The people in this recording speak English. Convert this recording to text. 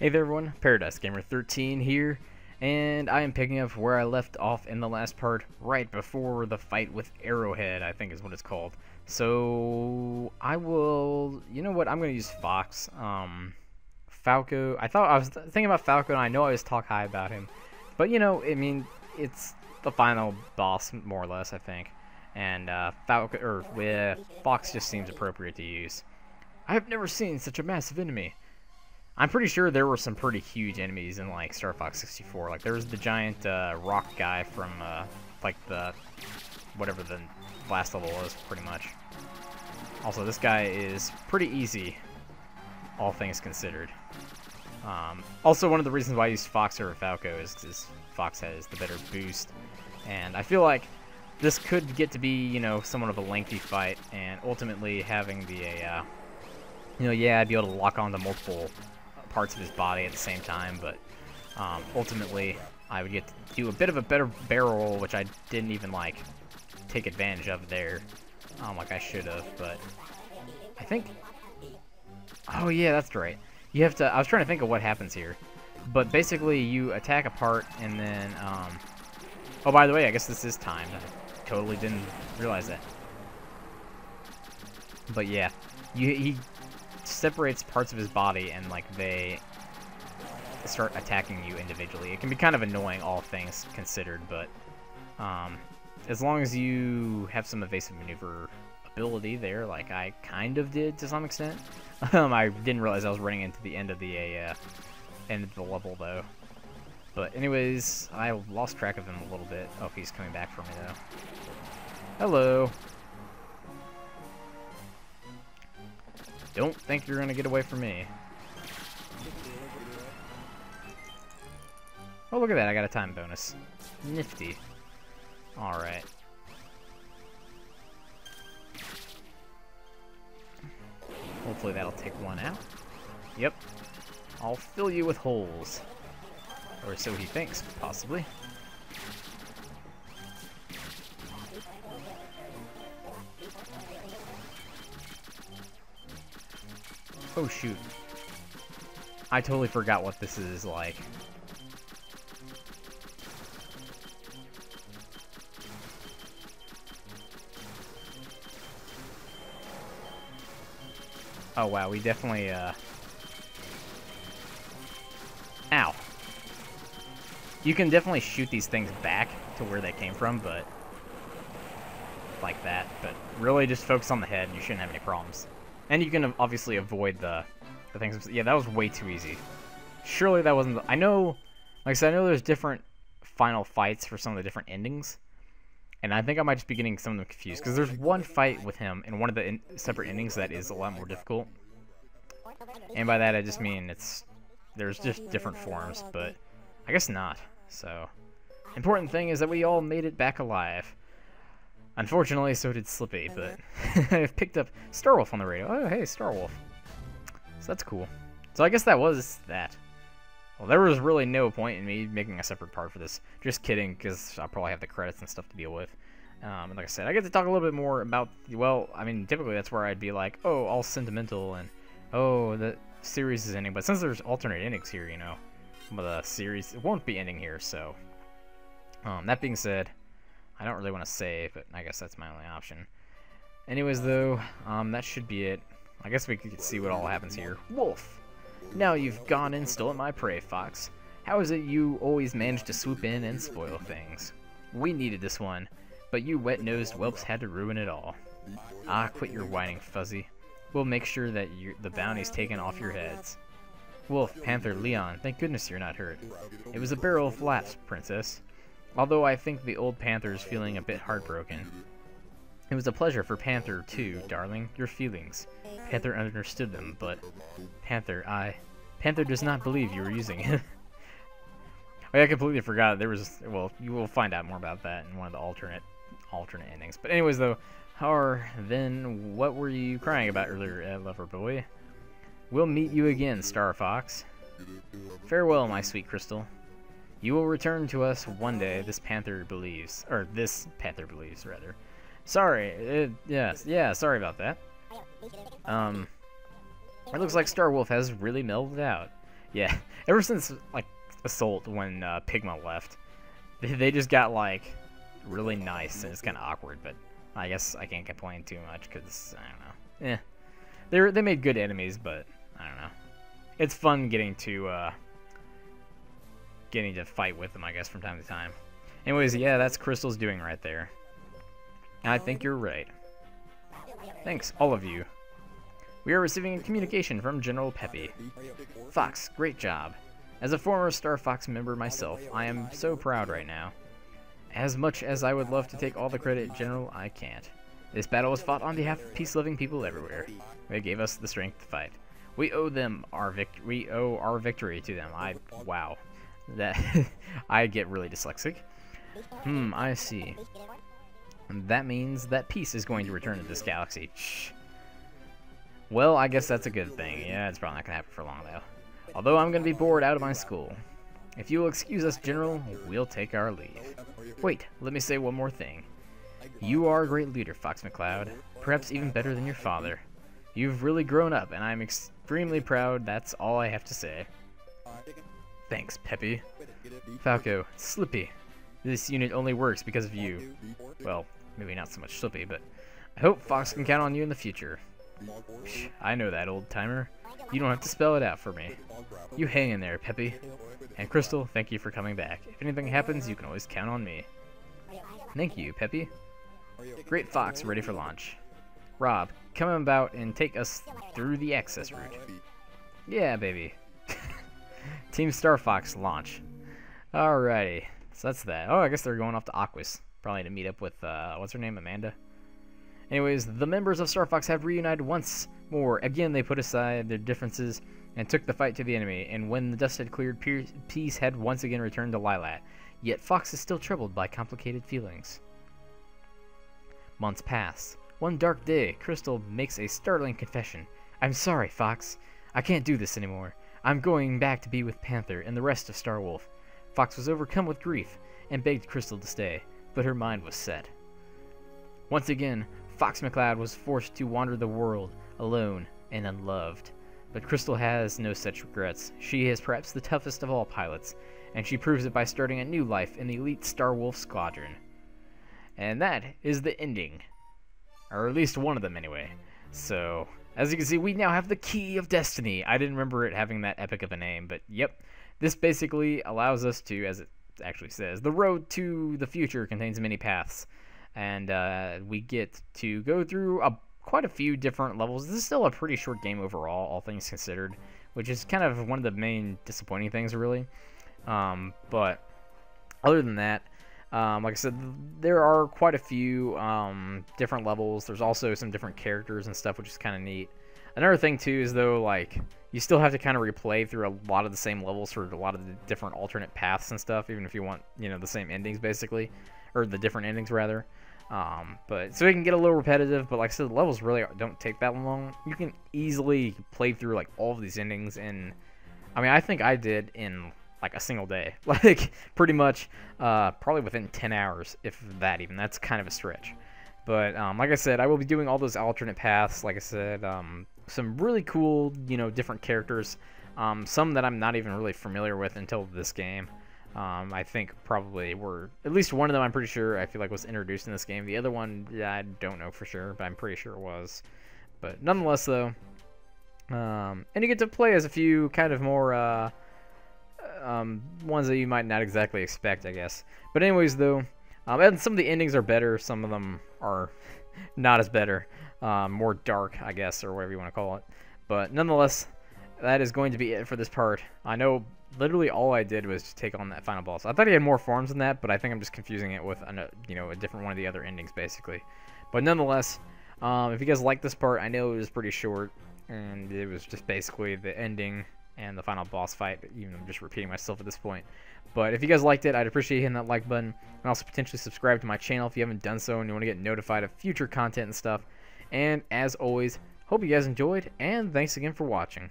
Hey there everyone, Paradise Gamer 13 here, and I am picking up where I left off in the last part, right before the fight with Arrowhead, I think is what it's called. So, I will, you know what, I'm going to use Fox. Falco, I was thinking about Falco, and I know I was talk high about him, but you know, I mean, it's the final boss, more or less, I think, and Fox just seems appropriate to use. I have never seen such a massive enemy. I'm pretty sure there were some pretty huge enemies in like Star Fox 64. Like there was the giant rock guy from like the whatever the last level was, pretty much. Also, this guy is pretty easy, all things considered. Also, one of the reasons why I used Fox over Falco is because Fox has the better boost, and I feel like this could get to be, you know, somewhat of a lengthy fight, and ultimately having the you know, yeah, I'd be able to lock onto multiple parts of his body at the same time, but ultimately I would get to do a bit of a better barrel roll, which I didn't even like take advantage of there, like I should have. But I think, oh yeah, that's right. You have to. I was trying to think of what happens here, but basically you attack a part and then. Oh, by the way, I guess this is timed. I totally didn't realize that. But yeah, he separates parts of his body and like they start attacking you individually. It can be kind of annoying, all things considered, but as long as you have some evasive maneuver ability there, like I kind of did to some extent. I didn't realize I was running into the end of the level though. But anyways, I lost track of him a little bit. Oh, he's coming back for me though. Hello. Don't think you're gonna get away from me. Oh, look at that, I got a time bonus. Nifty. Alright. Hopefully that'll take one out. Yep. I'll fill you with holes. Or so he thinks, possibly. Oh shoot. I totally forgot what this is like. Oh wow, we definitely Ow. You can definitely shoot these things back to where they came from, but like that. But really just focus on the head and you shouldn't have any problems. And you can obviously avoid the things. Yeah, that was way too easy. Surely that wasn't... I know... Like I said, I know there's different final fights for some of the different endings. And I think I might just be getting some of them confused. Because there's one fight with him in one of the separate endings that is a lot more difficult. And by that I just mean there's just different forms. But I guess not. So... Important thing is that we all made it back alive. Unfortunately, so did Slippy, but I've picked up Starwolf on the radio. Oh, hey, Starwolf. So that's cool. So I guess that was that. Well, there was really no point in me making a separate part for this. Just kidding, because I'll probably have the credits and stuff to deal with. And like I said, I get to talk a little bit more about, well, I mean, typically that's where I'd be like, oh, all sentimental, and, oh, the series is ending. But since there's alternate endings here, you know, the series, it won't be ending here, so. That being said, I don't really want to save, but I guess that's my only option. Anyways, though, that should be it. I guess we could see what all happens here. Wolf! Now you've gone and stolen my prey, Fox. How is it you always manage to swoop in and spoil things? We needed this one, but you wet-nosed whelps had to ruin it all. Ah, quit your whining, Fuzzy. We'll make sure that the bounty's taken off your heads. Wolf, Panther, Leon, thank goodness you're not hurt. It was a barrel of laughs, Princess. Although I think the old Panther's feeling a bit heartbroken. It was a pleasure for Panther, too, darling, your feelings. Panther understood them, but... Panther does not believe you were using it. I completely forgot there was... Well, you will find out more about that in one of the alternate endings. But anyways, though, then what were you crying about earlier, lover boy? We'll meet you again, Star Fox. Farewell, my sweet crystal. You will return to us one day, this Panther believes, rather. Sorry, yeah, sorry about that. It looks like Starwolf has really mellowed out. Yeah, ever since, like, Assault, when Pigma left, they just got, like, really nice, and it's kind of awkward, but I guess I can't complain too much, because, I don't know. They made good enemies, but, I don't know. It's fun getting to fight with them, I guess, from time to time. Anyways, yeah, that's Crystal's doing right there. I think you're right. Thanks, all of you. We are receiving a communication from General Peppy. Fox, great job. As a former Star Fox member myself, I am so proud right now. As much as I would love to take all the credit, General, I can't. This battle was fought on behalf of peace-loving people everywhere. They gave us the strength to fight. We owe our victory to them. Wow. That I get really dyslexic. I see. That means that peace is going to return to this galaxy. Shh. Well, I guess that's a good thing. Yeah, it's probably not going to happen for long, though. Although I'm going to be bored out of my school. If you will excuse us, General, we'll take our leave. Wait, let me say one more thing. You are a great leader, Fox McCloud. Perhaps even better than your father. You've really grown up, and I'm extremely proud. That's all I have to say. Thanks, Peppy. Falco, Slippy. This unit only works because of you. Well, maybe not so much Slippy, but I hope Fox can count on you in the future. Psh, I know that, old-timer. You don't have to spell it out for me. You hang in there, Peppy. And Crystal, thank you for coming back. If anything happens, you can always count on me. Thank you, Peppy. Great Fox, ready for launch. Rob, come about and take us through the access route. Yeah, baby. Team Star Fox launch. Alrighty, so that's that. Oh, I guess they're going off to Aquis. Probably to meet up with, what's her name, Amanda? Anyways, the members of Star Fox have reunited once more. Again, they put aside their differences and took the fight to the enemy, and when the dust had cleared, peace had once again returned to Lylat. Yet Fox is still troubled by complicated feelings. Months pass. One dark day, Crystal makes a startling confession. I'm sorry, Fox. I can't do this anymore. I'm going back to be with Panther and the rest of Starwolf. Fox was overcome with grief and begged Crystal to stay, but her mind was set. Once again, Fox McCloud was forced to wander the world, alone and unloved. But Crystal has no such regrets. She is perhaps the toughest of all pilots, and she proves it by starting a new life in the elite Starwolf Squadron. And that is the ending. Or at least one of them, anyway. So, as you can see, we now have the Key of Destiny. I didn't remember it having that epic of a name, but yep. This basically allows us to, as it actually says, the road to the future contains many paths. And we get to go through quite a few different levels. This is still a pretty short game overall, all things considered, which is kind of one of the main disappointing things, really. But other than that, like I said, there are quite a few different levels. There's also some different characters and stuff, which is kind of neat. Another thing, too, is, though, like, you still have to kind of replay through a lot of the same levels for a lot of the different alternate paths and stuff, even if you want, you know, the same endings, basically. Or the different endings, rather. But so it can get a little repetitive, but like I said, the levels really don't take that long. You can easily play through like all of these endings in, I mean, I think I did in like a single day. Like pretty much probably within 10 hours, if that even. That's kind of a stretch. But like I said, I will be doing all those alternate paths. Like I said, some really cool, you know, different characters. Some that I'm not even really familiar with until this game. I think probably were, at least one of them I'm pretty sure I feel like was introduced in this game. The other one, yeah, I don't know for sure, but I'm pretty sure it was. But nonetheless, though, and you get to play as a few kind of more ones that you might not exactly expect, I guess. But anyways, though, and some of the endings are better, some of them are not as better, more dark, I guess, or whatever you want to call it. But nonetheless, that is going to be it for this part. I know literally all I did was take on that final boss. I thought he had more forms than that, but I think I'm just confusing it with you know, a different one of the other endings, basically. But nonetheless, if you guys like this part, I know it was pretty short, and it was just basically the ending and the final boss fight, even I'm just repeating myself at this point. But if you guys liked it, I'd appreciate hitting that like button, and also potentially subscribe to my channel if you haven't done so and you want to get notified of future content and stuff. And as always, hope you guys enjoyed, and thanks again for watching.